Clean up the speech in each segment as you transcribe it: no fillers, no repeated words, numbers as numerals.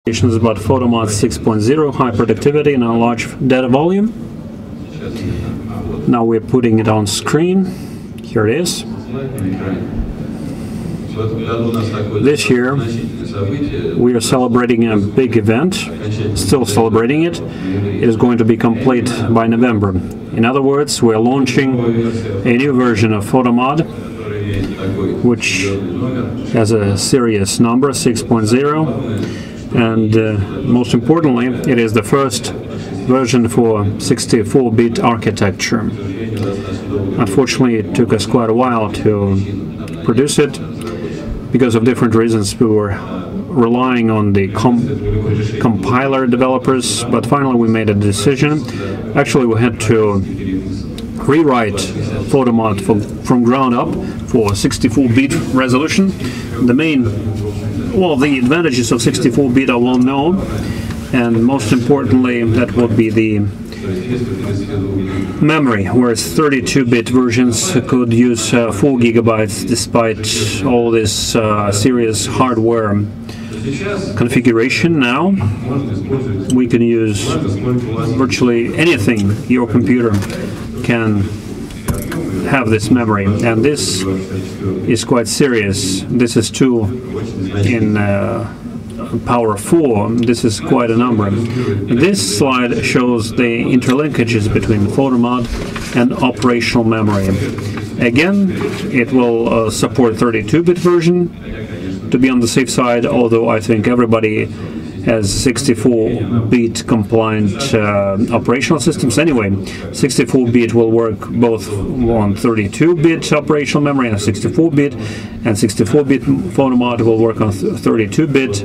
Is about PHOTOMOD 6.0, high productivity and a large data volume. Now we're putting it on screen. Here it is. This year we are celebrating a big event, still celebrating it. It is going to be complete by November. In other words, we're launching a new version of PHOTOMOD, which has a serious number, 6.0. And most importantly, it is the first version for 64-bit architecture. Unfortunately, it took us quite a while to produce it. Because of different reasons, we were relying on the compiler developers, but finally we made a decision. Actually, we had to rewrite PHOTOMOD from ground up for 64-bit resolution. The advantages of 64-bit are well known, and most importantly, that would be the memory, whereas 32-bit versions could use 4 gigabytes despite all this serious hardware configuration. Now we can use virtually anything. Your computer can have this memory, and this is quite serious. This is 2 in power 4. This is quite a number. This slide shows the interlinkages between PHOTOMOD and operational memory. Again, it will support 32-bit version to be on the safe side, although I think everybody has 64-bit compliant operational systems. Anyway, 64-bit will work both on 32-bit operational memory and 64-bit, and 64-bit PHOTOMOD will work on 32-bit.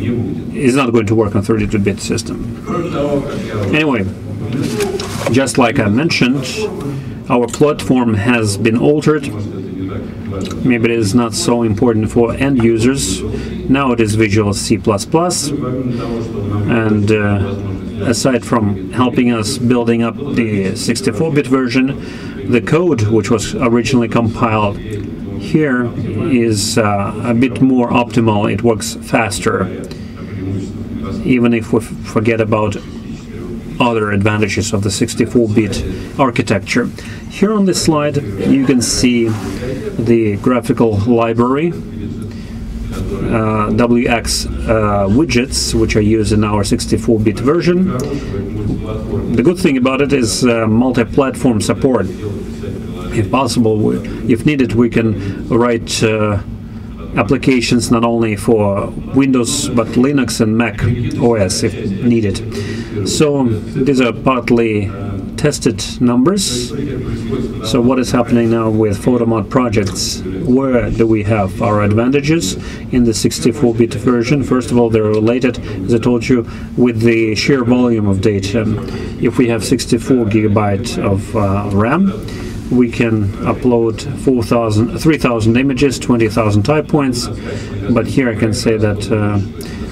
It's not going to work on 32-bit system. Anyway, just like I mentioned, our platform has been altered. Maybe it is not so important for end users. Now it is Visual C++, and aside from helping us building up the 64-bit version, the code which was originally compiled here is a bit more optimal. It works faster, even if we forget about other advantages of the 64-bit architecture. Here on this slide you can see the graphical library, WX widgets, which are used in our 64-bit version. The good thing about it is multi-platform support. If possible, if needed, we can write applications not only for Windows but Linux and Mac OS if needed. So these are partly tested numbers. So what is happening now with PHOTOMOD projects? Where do we have our advantages in the 64-bit version? First of all, they're related, as I told you, with the sheer volume of data. If we have 64 gigabytes of RAM, we can upload 3,000 images, 20,000 type points. But here I can say that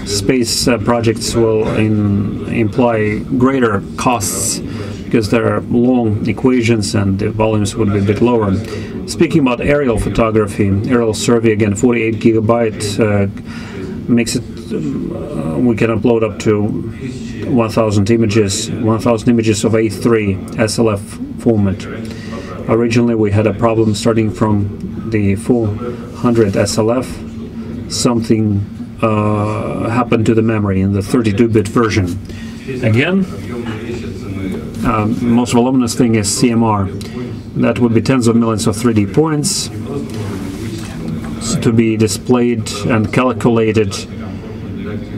space projects will imply greater costs, because there are long equations and the volumes would be a bit lower. Speaking about aerial photography, aerial survey, again, 48 gigabytes makes it, we can upload up to 1,000 images of A3 SLF format. Originally we had a problem starting from the 400 SLF. Something happened to the memory in the 32-bit version. Again, most voluminous thing is CMR. That would be tens of millions of 3D points to be displayed and calculated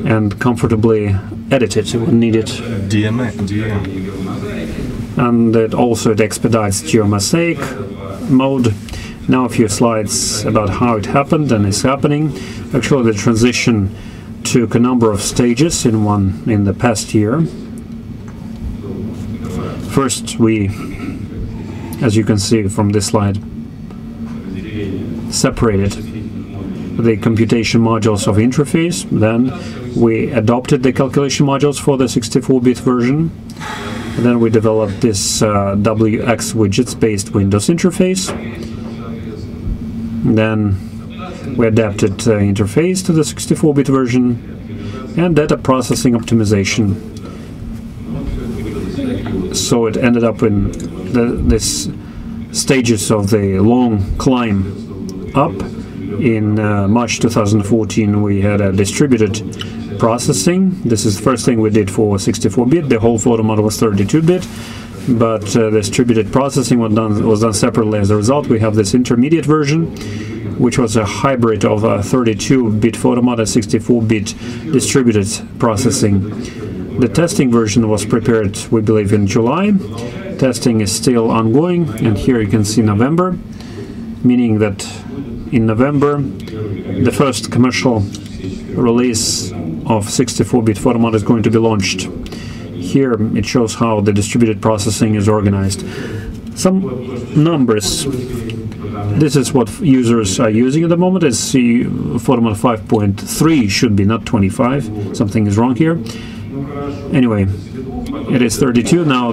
and comfortably edited when needed. And it also expedites geomosaic mode. Now a few slides about how it happened and is happening. Actually, the transition took a number of stages in the past year. First, we, as you can see from this slide, separated the computation modules of interface. Then we adopted the calculation modules for the 64-bit version. And then we developed this WX widgets-based Windows interface. And then we adapted the interface to the 64-bit version. and data processing optimization. So it ended up in this stages of the long climb up. In March 2014 we had a distributed processing. This is the first thing we did for 64-bit. The whole PHOTOMOD was 32-bit, but distributed processing was done separately. As a result, we have this intermediate version, which was a hybrid of a 32-bit PHOTOMOD and 64-bit distributed processing. The testing version was prepared, we believe, in July. Testing is still ongoing, and here you can see November, meaning that in November the first commercial release of 64-bit PHOTOMOD is going to be launched. Here it shows how the distributed processing is organized. Some numbers. This is what users are using at the moment. As see, PHOTOMOD 5.3 should be, not 25. Something is wrong here. Anyway, it is 32 now.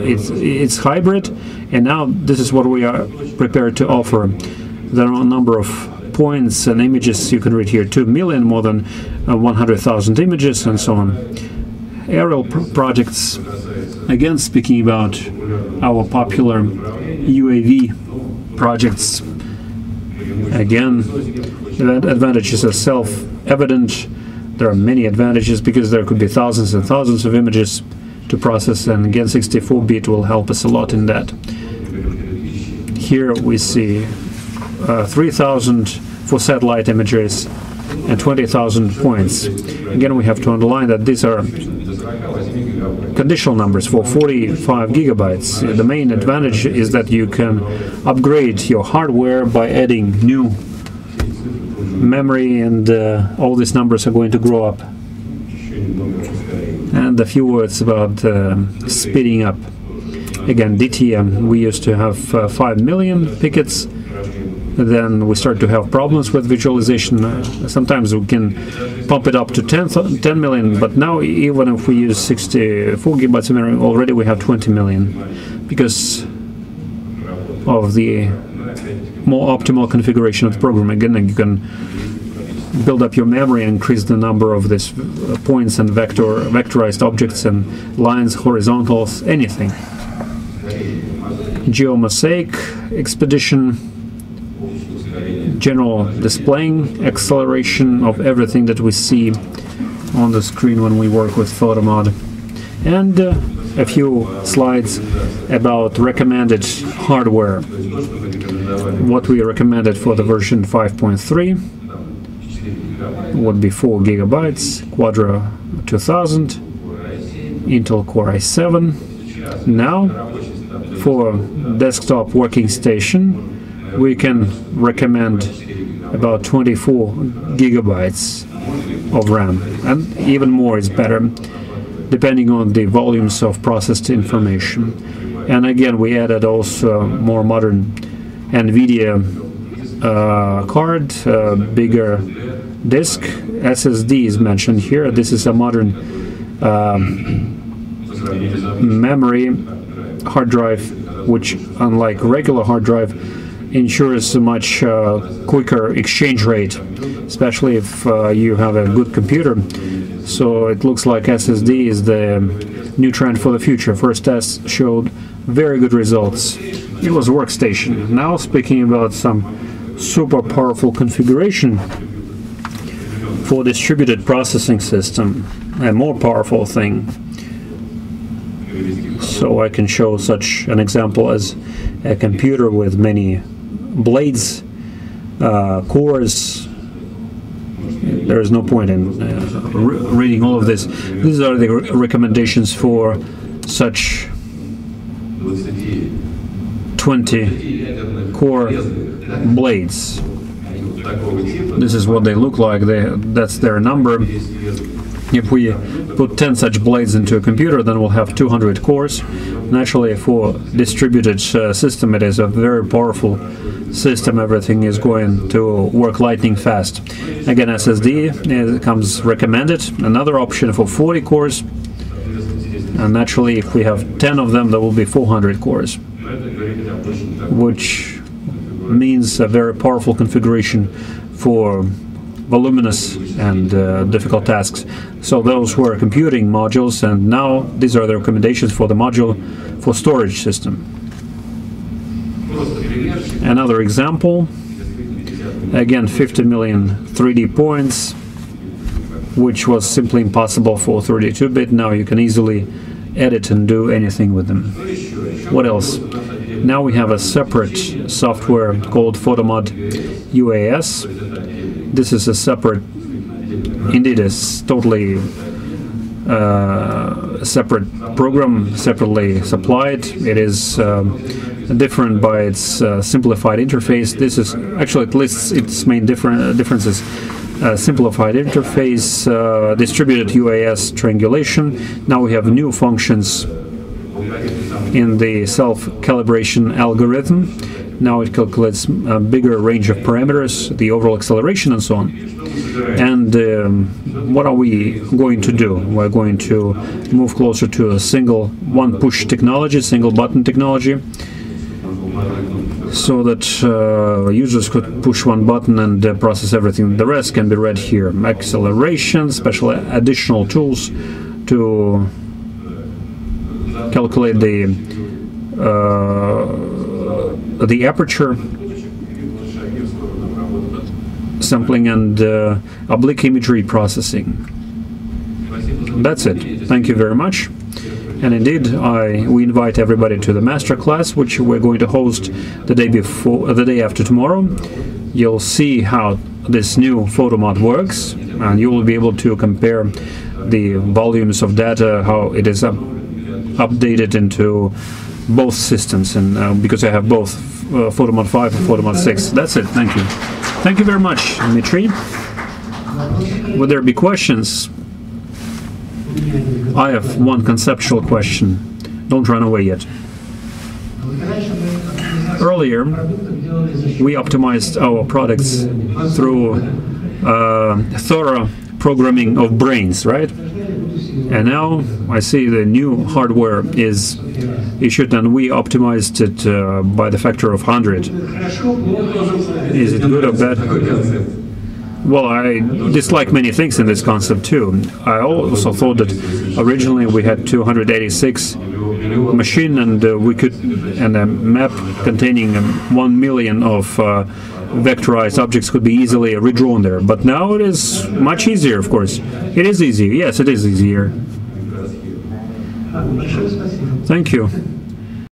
It's hybrid, and now this is what we are prepared to offer. There are a number of points and images you can read here. 2 million, more than 100,000 images, and so on. Aerial projects. Again, speaking about our popular UAV projects. Again, the advantages are self-evident. There are many advantages because there could be thousands and thousands of images to process, and again 64-bit will help us a lot in that. Here we see 3,000 for satellite images and 20,000 points. Again, we have to underline that these are conditional numbers for 45 gigabytes. The main advantage is that you can upgrade your hardware by adding new memory, and all these numbers are going to grow up. And a few words about speeding up. Again, DTM, we used to have 5 million pickets. Then we start to have problems with visualization. Sometimes we can pump it up to 10 million, but now even if we use 64 gigabytes of memory, already we have 20 million because of the more optimal configuration of the program. Again, you can build up your memory and increase the number of these points and vectorized objects and lines, horizontals, anything. Geomosaic expedition. General displaying, acceleration of everything that we see on the screen when we work with PHOTOMOD, and a few slides about recommended hardware. What we recommended for the version 5.3 would be 4 gigabytes, Quadro 2000, Intel Core i7. Now, for desktop working station, we can recommend about 24 gigabytes of RAM, and even more is better, depending on the volumes of processed information. And again, we added also more modern NVIDIA card, bigger disk. SSD is mentioned here. This is a modern memory hard drive, which, unlike regular hard drive, ensures a much quicker exchange rate, especially if you have a good computer. So it looks like SSD is the new trend for the future. First tests showed very good results. It was a workstation. Now, speaking about some super powerful configuration for distributed processing system, a more powerful thing. So I can show such an example as a computer with many blades, cores. There is no point in reading all of this. These are the recommendations for such 20 core blades. This is what they look like. That's their number. If we put 10 such blades into a computer, then we'll have 200 cores. Naturally, for distributed system, it is a very powerful system. Everything is going to work lightning fast. Again, SSD comes recommended. Another option for 40 cores. And naturally, if we have 10 of them, there will be 400 cores, which means a very powerful configuration for voluminous and difficult tasks. So those were computing modules, and now these are the recommendations for the module for storage system. Another example, again 50 million 3D points, which was simply impossible for 32-bit. Now you can easily edit and do anything with them. What else? Now we have a separate software called PHOTOMOD UAS. This is a separate, indeed a totally separate program, separately supplied. It is different by its simplified interface. This is actually, it lists its main differences. Simplified interface, distributed UAS triangulation. Now we have new functions in the self-calibration algorithm. Now it calculates a bigger range of parameters, the overall acceleration and so on. And what are we going to do? We're going to move closer to a single one-push technology, single button technology, so that users could push one button and process everything. The rest can be read here. Acceleration, special additional tools to calculate the aperture, sampling, and oblique imagery processing. That's it. Thank you very much. And indeed, we invite everybody to the master class, which we're going to host the day after tomorrow. You'll see how this new PHOTOMOD works, and you will be able to compare the volumes of data, how it is updated into both systems, and because I have both PHOTOMOD 5 and PHOTOMOD 6. That's it. Thank you. Thank you very much, Dmitry. Would there be questions? I have one conceptual question. Don't run away yet. Earlier, we optimized our products through thorough programming of brains, right? And now I see the new hardware is issued, and we optimized it by the factor of 100. Is it good or bad? Well, I dislike many things in this concept too. I also thought that originally we had 286 machine, and we could, and a map containing 1 million of vectorized objects could be easily redrawn there. But now it is much easier, of course. It is easier. Yes, it is easier. Thank you.